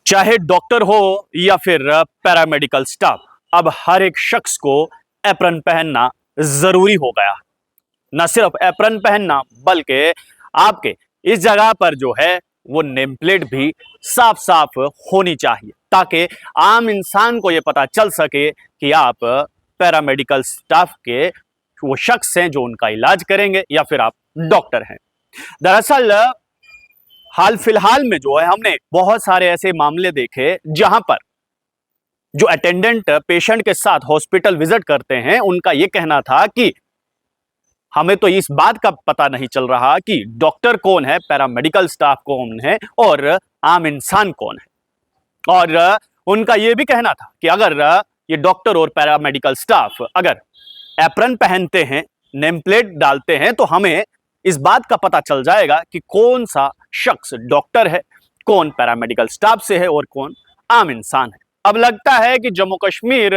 चाहे डॉक्टर हो या फिर पैरामेडिकल स्टाफ, अब हर एक शख्स को एप्रन पहनना जरूरी हो गया। न सिर्फ एप्रन पहनना बल्कि आपके इस जगह पर जो है वो नेम प्लेट भी साफ साफ होनी चाहिए, ताकि आम इंसान को ये पता चल सके कि आप पैरामेडिकल स्टाफ के वो शख्स हैं जो उनका इलाज करेंगे या फिर आप डॉक्टर हैं। दरअसल हाल फिलहाल में जो है हमने बहुत सारे ऐसे मामले देखे जहां पर जो अटेंडेंट पेशेंट के साथ हॉस्पिटल विजिट करते हैं, उनका यह कहना था कि हमें तो इस बात का पता नहीं चल रहा कि डॉक्टर कौन है, पैरामेडिकल स्टाफ कौन है और आम इंसान कौन है। और उनका यह भी कहना था कि अगर ये डॉक्टर और पैरामेडिकल स्टाफ अगर एप्रन पहनते हैं, नेम प्लेट डालते हैं, तो हमें इस बात का पता चल जाएगा कि कौन सा शख्स डॉक्टर है, कौन पैरामेडिकल स्टाफ से है और कौन आम इंसान है। अब लगता है कि Jammu Kashmir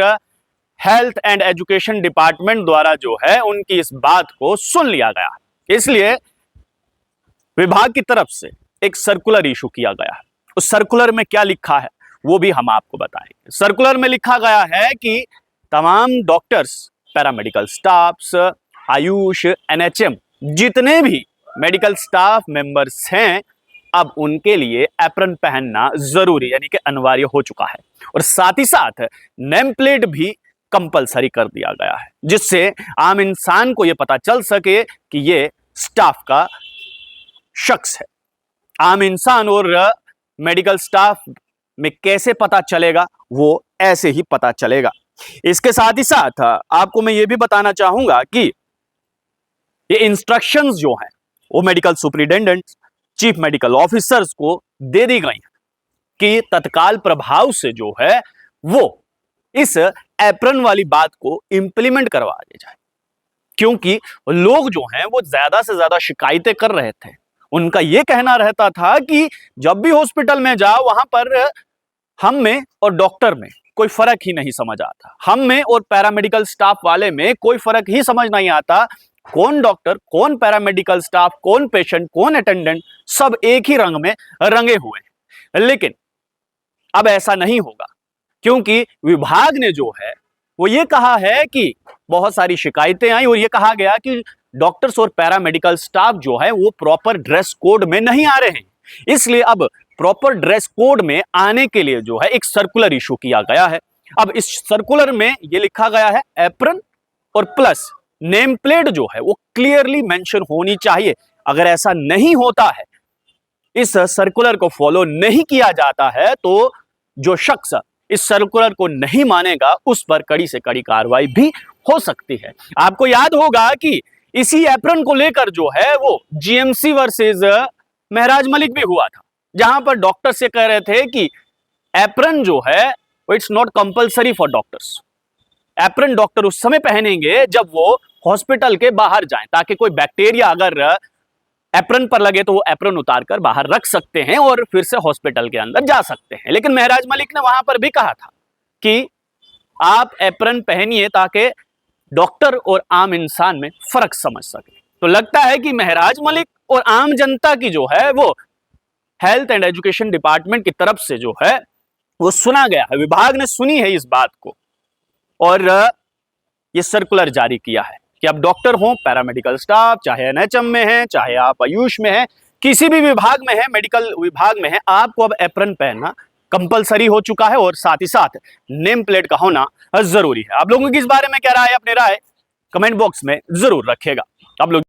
health and education department द्वारा जो है उनकी इस बात को सुन लिया गया, इसलिए विभाग की तरफ से एक सर्कुलर इशू किया गया है। उस सर्कुलर में क्या लिखा है वो भी हम आपको बताएंगे। सर्कुलर में लिखा गया है कि तमाम doctors, paramedical staffs, Ayush, NHM जितने भी मेडिकल स्टाफ मेंबर्स हैं, अब उनके लिए एप्रन पहनना जरूरी यानी कि अनिवार्य हो चुका है। और साथ ही साथ नेम प्लेट भी कंपलसरी कर दिया गया है, जिससे आम इंसान को यह पता चल सके कि ये स्टाफ का शख्स है। आम इंसान और मेडिकल स्टाफ में कैसे पता चलेगा, वो ऐसे ही पता चलेगा। इसके साथ ही साथ आपको मैं ये भी बताना चाहूंगा कि ये इंस्ट्रक्शंस जो हैं वो medical superintendent, chief medical officers को दे दी गई कि तत्काल प्रभाव से जो है वो इस एप्रन वाली बात को इंप्लीमेंट करवा दी जाए, क्योंकि लोग जो हैं वो ज्यादा से ज्यादा शिकायतें कर रहे थे। उनका यह कहना रहता था कि जब भी हॉस्पिटल में जाओ वहां पर हम में और डॉक्टर में कोई फर्क ही नहीं समझ आता, हम में और पैरामेडिकल स्टाफ वाले में कोई फर्क ही समझ नहीं आता। कौन डॉक्टर, कौन पैरामेडिकल स्टाफ, कौन पेशेंट, कौन अटेंडेंट, सब एक ही रंग में रंगे हुए हैं। लेकिन अब ऐसा नहीं होगा, क्योंकि विभाग ने जो है वो ये कहा है कि बहुत सारी शिकायतें आई और ये कहा गया कि डॉक्टर्स और पैरामेडिकल स्टाफ जो है वो प्रॉपर ड्रेस कोड में नहीं आ रहे हैं। इसलिए अब प्रॉपर ड्रेस कोड में आने के लिए जो है एक सर्कुलर इशू किया गया है। अब इस सर्कुलर में ये लिखा गया है एप्रन और प्लस नेम प्लेट जो है वो क्लियरली मेंशन होनी चाहिए। अगर ऐसा नहीं होता है, इस सर्कुलर को फॉलो नहीं किया जाता है, तो जो शख्स इस सर्कुलर को नहीं मानेगा उस पर कड़ी से कड़ी कार्रवाई भी हो सकती है। आपको याद होगा कि इसी एप्रन को लेकर जो है वो जीएमसी वर्सेस महराज मलिक भी हुआ था, जहां पर डॉक्टर से कह रहे थे कि एप्रन जो है वो it's not compulsory for doctors. Apron doctor उस समय पहनेंगे जब वो हॉस्पिटल के बाहर जाएं, ताकि कोई बैक्टीरिया अगर एप्रन पर लगे तो वो एप्रन उतार कर बाहर रख सकते हैं और फिर से हॉस्पिटल के अंदर जा सकते हैं। लेकिन महराज मलिक ने वहां पर भी कहा था कि आप एप्रन पहनिए ताकि डॉक्टर और आम इंसान में फर्क समझ सके। तो लगता है कि महराज मलिक और आम जनता की जो है वो हेल्थ एंड एजुकेशन डिपार्टमेंट की तरफ से जो है वो सुना गया है, विभाग ने सुनी है इस बात को और ये सर्कुलर जारी किया है कि अब डॉक्टर हो, पैरामेडिकल स्टाफ, चाहे एनएचएम में है, चाहे आप आयुष में है, किसी भी विभाग में है, मेडिकल विभाग में है, आपको अब एप्रन पहनना कंपलसरी हो चुका है और साथ ही साथ नेम प्लेट का होना जरूरी है। आप लोगों की इस बारे में क्या राय है, अपनी राय कमेंट बॉक्स में जरूर रखिएगा। आप लोग